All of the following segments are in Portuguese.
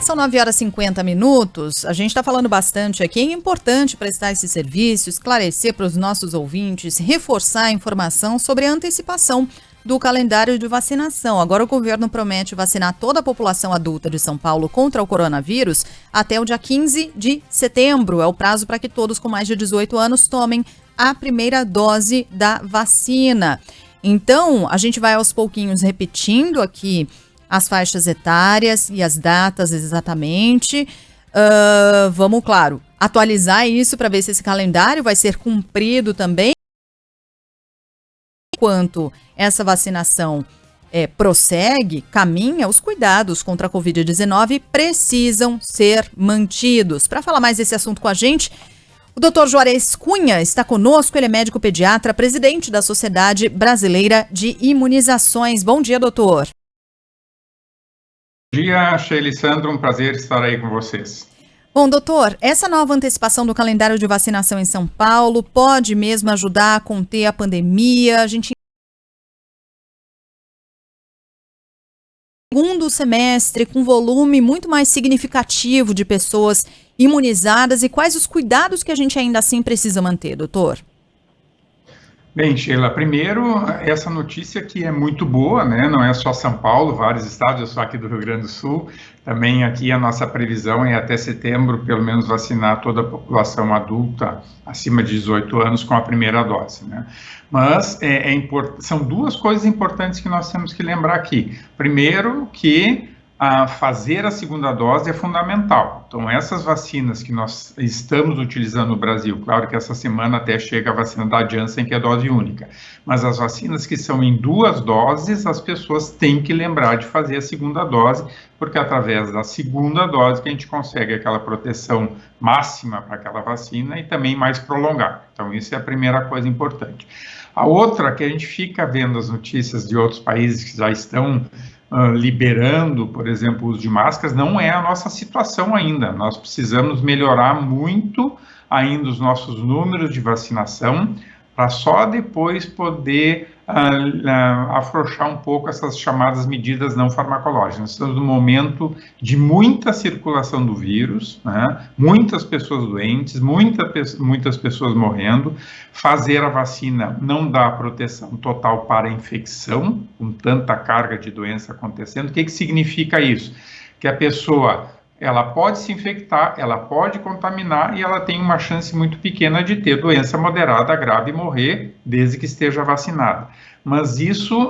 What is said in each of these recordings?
São 9h50. A gente está falando bastante aqui. É importante prestar esse serviço, esclarecer para os nossos ouvintes, reforçar a informação sobre a antecipação do calendário de vacinação. Agora o governo promete vacinar toda a população adulta de São Paulo contra o coronavírus até o dia 15 de setembro. É o prazo para que todos com mais de 18 anos tomem a primeira dose da vacina. Então, a gente vai aos pouquinhos repetindo aqui as faixas etárias e as datas exatamente. Vamos, claro, atualizar isso para ver se esse calendário vai ser cumprido também. Enquanto essa vacinação prossegue, caminha, os cuidados contra a Covid-19 precisam ser mantidos. Para falar mais desse assunto com a gente, o Dr. Juarez Cunha está conosco, ele é médico pediatra, presidente da Sociedade Brasileira de Imunizações. Bom dia, doutor. Bom dia, Sheila e Sandro, um prazer estar aí com vocês. Bom, doutor, essa nova antecipação do calendário de vacinação em São Paulo pode mesmo ajudar a conter a pandemia? A gente segundo semestre com volume muito mais significativo de pessoas imunizadas e quais os cuidados que a gente ainda assim precisa manter, doutor? Bem, Sheila, primeiro, essa notícia que é muito boa, né? Não é só São Paulo, vários estados, eu sou aqui do Rio Grande do Sul, também aqui a nossa previsão é até setembro, pelo menos vacinar toda a população adulta acima de 18 anos com a primeira dose, né? Mas são duas coisas importantes que nós temos que lembrar aqui. Primeiro, que fazer a segunda dose é fundamental. Então, essas vacinas que nós estamos utilizando no Brasil, claro que essa semana até chega a vacina da Janssen, que é dose única, mas as vacinas que são em 2 doses, as pessoas têm que lembrar de fazer a segunda dose, porque através da segunda dose que a gente consegue aquela proteção máxima para aquela vacina e também mais prolongada. Então, isso é a primeira coisa importante. A outra, que a gente fica vendo as notícias de outros países que já estão liberando, por exemplo, o uso de máscaras, não é a nossa situação ainda. Nós precisamos melhorar muito ainda os nossos números de vacinação para só depois poder afrouxar um pouco essas chamadas medidas não farmacológicas. Nós estamos num momento de muita circulação do vírus, né? Muitas pessoas doentes, muitas pessoas morrendo. Fazer a vacina não dá proteção total para a infecção, com tanta carga de doença acontecendo. O que significa isso? Que a pessoa ela pode se infectar, ela pode contaminar e ela tem uma chance muito pequena de ter doença moderada, grave e morrer, desde que esteja vacinada. Mas isso,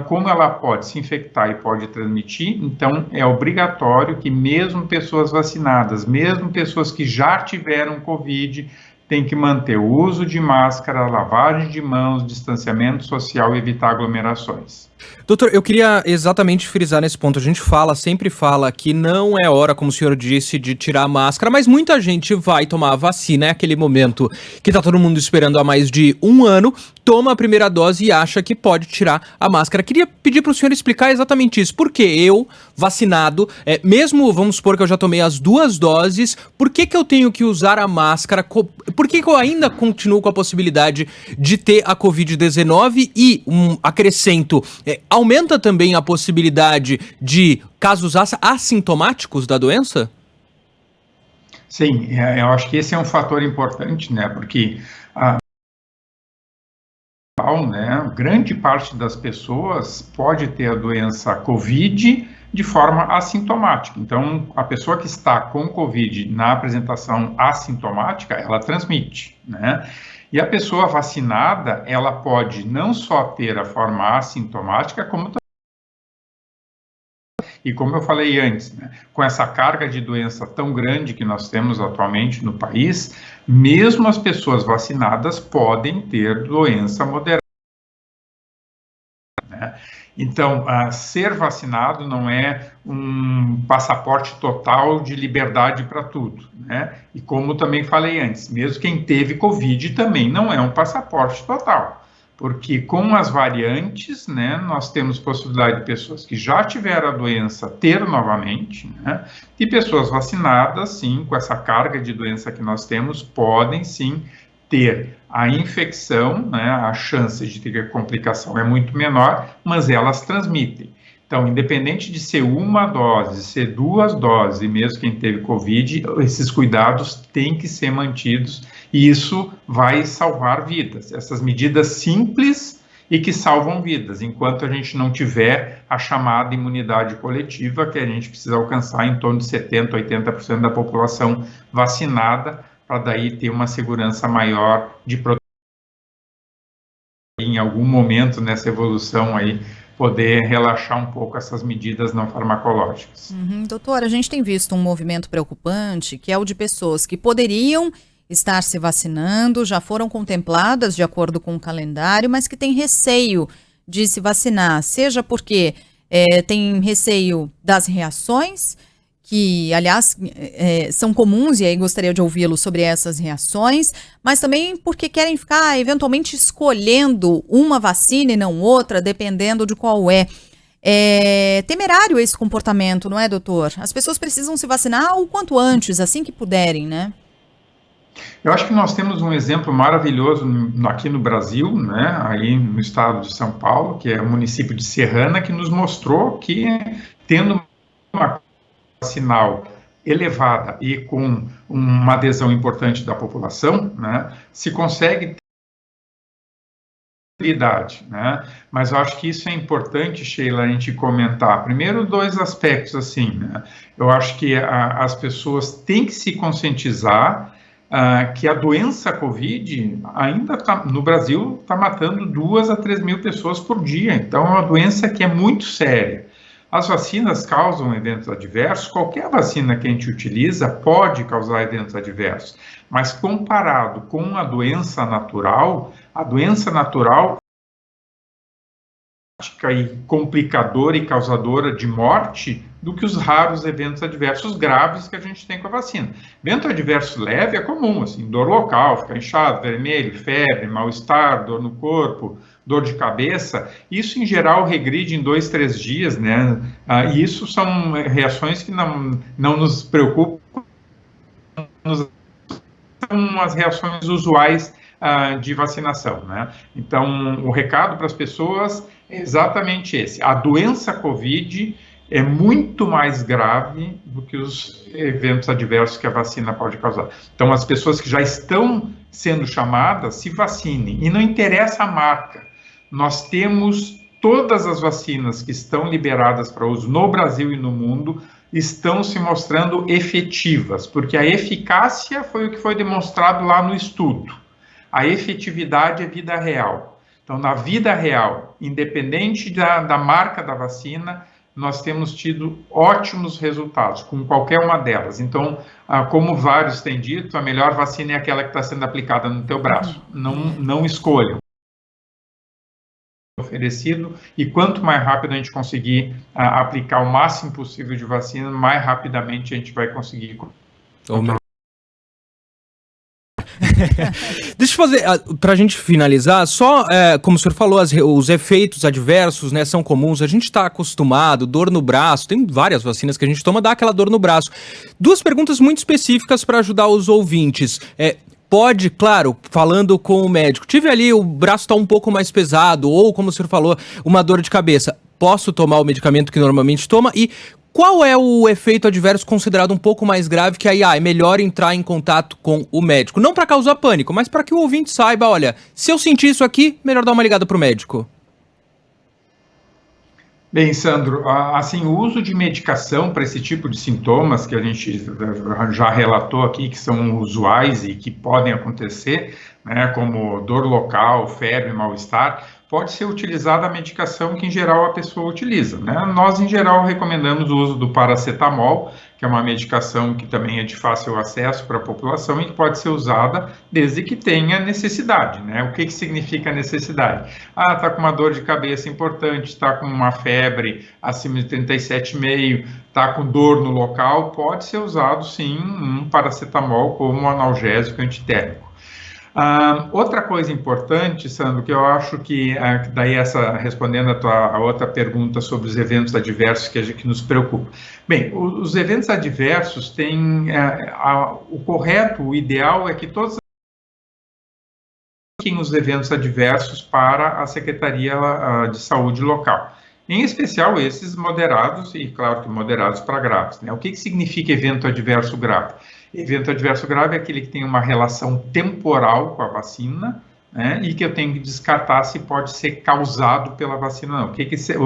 como ela pode se infectar e pode transmitir, então é obrigatório que mesmo pessoas vacinadas, mesmo pessoas que já tiveram Covid, tem que manter o uso de máscara, lavagem de mãos, distanciamento social e evitar aglomerações. Doutor, eu queria exatamente frisar nesse ponto. A gente sempre fala que não é hora, como o senhor disse, de tirar a máscara, mas muita gente vai tomar a vacina, é aquele momento que tá todo mundo esperando há mais de 1 ano, toma a primeira dose e acha que pode tirar a máscara. Queria pedir para o senhor explicar exatamente isso. Por que eu, vacinado, mesmo, vamos supor que eu já tomei as 2 doses, por que eu tenho que usar a máscara? Por que eu ainda continuo com a possibilidade de ter a Covid-19 e acrescento, aumenta também a possibilidade de casos assintomáticos da doença? Sim, eu acho que esse é um fator importante, né, porque grande parte das pessoas pode ter a doença COVID de forma assintomática. Então, a pessoa que está com COVID na apresentação assintomática, ela transmite, né? E a pessoa vacinada, ela pode não só ter a forma assintomática, como e como eu falei antes, né, com essa carga de doença tão grande que nós temos atualmente no país, mesmo as pessoas vacinadas podem ter doença moderada, né? Então, ser vacinado não é um passaporte total de liberdade para tudo, né? E como também falei antes, mesmo quem teve Covid também não é um passaporte total, porque com as variantes, né, nós temos possibilidade de pessoas que já tiveram a doença ter novamente, né? E pessoas vacinadas, sim, com essa carga de doença que nós temos, podem sim ter a infecção, né, a chance de ter complicação é muito menor, mas elas transmitem. Então, independente de ser uma dose, ser 2 doses, e mesmo quem teve Covid, esses cuidados têm que ser mantidos e isso vai salvar vidas. Essas medidas simples e que salvam vidas, enquanto a gente não tiver a chamada imunidade coletiva, que a gente precisa alcançar em torno de 70%, 80% da população vacinada, para daí ter uma segurança maior de proteção. Em algum momento nessa evolução aí, poder relaxar um pouco essas medidas não farmacológicas. Doutor, a gente tem visto um movimento preocupante, que é o de pessoas que poderiam estar se vacinando, já foram contempladas de acordo com o calendário, mas que têm receio de se vacinar, seja porque tem receio das reações, que, aliás, são comuns, e aí gostaria de ouvi-lo sobre essas reações, mas também porque querem ficar, eventualmente, escolhendo uma vacina e não outra, dependendo de qual é. É temerário esse comportamento, não é, doutor? As pessoas precisam se vacinar o quanto antes, assim que puderem, né? Eu acho que nós temos um exemplo maravilhoso aqui no Brasil, né, aí no estado de São Paulo, que é o município de Serrana, que nos mostrou que, tendo uma vacinal elevada e com uma adesão importante da população, né, se consegue idade, né? Mas eu acho que isso é importante, Sheila, a gente comentar. Primeiro, 2 aspectos, assim, né? Eu acho que as pessoas têm que se conscientizar que a doença Covid ainda no Brasil está matando 2 a 3 mil pessoas por dia, então é uma doença que é muito séria. As vacinas causam eventos adversos, qualquer vacina que a gente utiliza pode causar eventos adversos, mas comparado com a doença natural e complicadora e causadora de morte do que os raros eventos adversos graves que a gente tem com a vacina. Evento adverso leve é comum, assim, dor local, ficar inchado, vermelho, febre, mal-estar, dor no corpo, dor de cabeça. Isso, em geral, regride em 2, 3 dias, né? E isso são reações que não nos preocupam, são as reações usuais de vacinação, né? Então, o recado para as pessoas é exatamente esse. A doença Covid é muito mais grave do que os eventos adversos que a vacina pode causar. Então, as pessoas que já estão sendo chamadas, se vacinem. E não interessa a marca. Nós temos todas as vacinas que estão liberadas para uso no Brasil e no mundo estão se mostrando efetivas, porque a eficácia foi o que foi demonstrado lá no estudo. A efetividade é vida real. Então, na vida real, independente da marca da vacina, nós temos tido ótimos resultados com qualquer uma delas. Então, como vários têm dito, a melhor vacina é aquela que está sendo aplicada no teu braço. Não escolham. Oferecido, e quanto mais rápido a gente conseguir aplicar o máximo possível de vacina, mais rapidamente a gente vai conseguir controlar. Deixa eu fazer, pra gente finalizar, só, como o senhor falou, os efeitos adversos, né, são comuns, a gente tá acostumado, dor no braço, tem várias vacinas que a gente toma, dá aquela dor no braço. 2 perguntas muito específicas para ajudar os ouvintes. Pode, claro, falando com o médico, tive ali, o braço tá um pouco mais pesado, ou, como o senhor falou, uma dor de cabeça, posso tomar o medicamento que normalmente toma? E qual é o efeito adverso considerado um pouco mais grave, que aí é melhor entrar em contato com o médico? Não para causar pânico, mas para que o ouvinte saiba, olha, se eu sentir isso aqui, melhor dar uma ligada pro médico. Bem, Sandro, assim, o uso de medicação para esse tipo de sintomas que a gente já relatou aqui, que são usuais e que podem acontecer, né, como dor local, febre, mal-estar, pode ser utilizada a medicação que, em geral, a pessoa utiliza, né? Nós, em geral, recomendamos o uso do paracetamol, que é uma medicação que também é de fácil acesso para a população e que pode ser usada desde que tenha necessidade, né? O que significa necessidade? Está com uma dor de cabeça importante, está com uma febre acima de 37,5, está com dor no local, pode ser usado, sim, um paracetamol como um analgésico antitérmico. Outra coisa importante, Sandro, que eu acho que, daí respondendo a outra pergunta sobre os eventos adversos que nos preocupa. Bem, os eventos adversos têm, o correto, o ideal é que todos os eventos adversos para a Secretaria de Saúde local. em especial esses moderados e, claro, que moderados para graves, né? O que significa evento adverso grave? Evento adverso grave é aquele que tem uma relação temporal com a vacina, né, e que eu tenho que descartar se pode ser causado pela vacina ou não.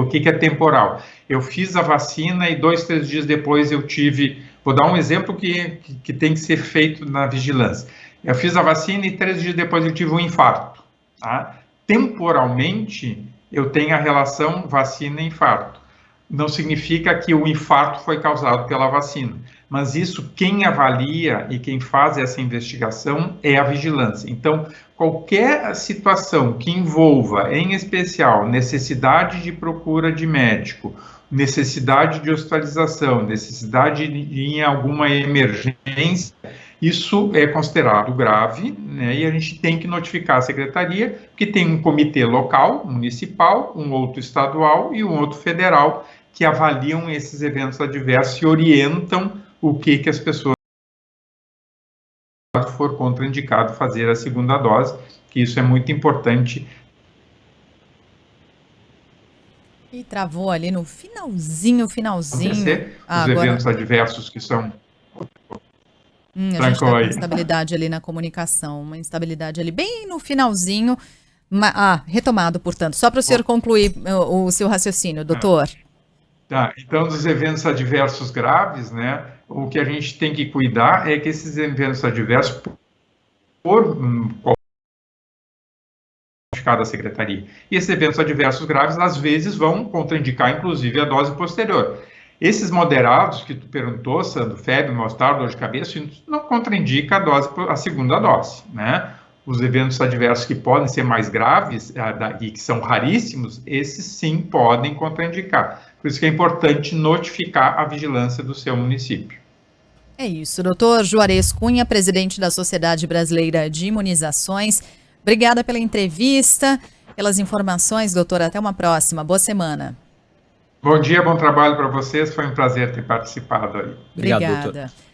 O que é temporal? Eu fiz a vacina e 2, 3 dias depois eu tive... Vou dar um exemplo que tem que ser feito na vigilância. Eu fiz a vacina e 3 dias depois eu tive um infarto. Tá? Temporalmente, eu tenho a relação vacina e infarto. Não significa que o infarto foi causado pela vacina, mas isso quem avalia e quem faz essa investigação é a vigilância. Então, qualquer situação que envolva, em especial, necessidade de procura de médico, necessidade de hospitalização, necessidade de ir em alguma emergência, isso é considerado grave, né, e a gente tem que notificar a secretaria, que tem um comitê local, municipal, um outro estadual e um outro federal, que avaliam esses eventos adversos e orientam o que as pessoas for contraindicado fazer a segunda dose, que isso é muito importante. E travou ali no finalzinho. Os eventos adversos que são... A gente está com instabilidade ali na comunicação, uma instabilidade ali bem no finalzinho. Retomado, portanto. Só para o senhor concluir o seu raciocínio, doutor. Tá, então dos eventos adversos graves, né, o que a gente tem que cuidar é que esses eventos adversos, por da secretaria, e esses eventos adversos graves, às vezes, vão contraindicar, inclusive, a dose posterior. Esses moderados que tu perguntou, Sandro, febre, mal-estar, dor de cabeça, não contraindica a segunda dose, né? Os eventos adversos que podem ser mais graves e que são raríssimos, esses sim podem contraindicar. Por isso que é importante notificar a vigilância do seu município. É isso, doutor Juarez Cunha, presidente da Sociedade Brasileira de Imunizações. Obrigada pela entrevista, pelas informações, doutor. Até uma próxima. Boa semana. Bom dia, bom trabalho para vocês. Foi um prazer ter participado aí. Obrigada. Obrigado, doutor.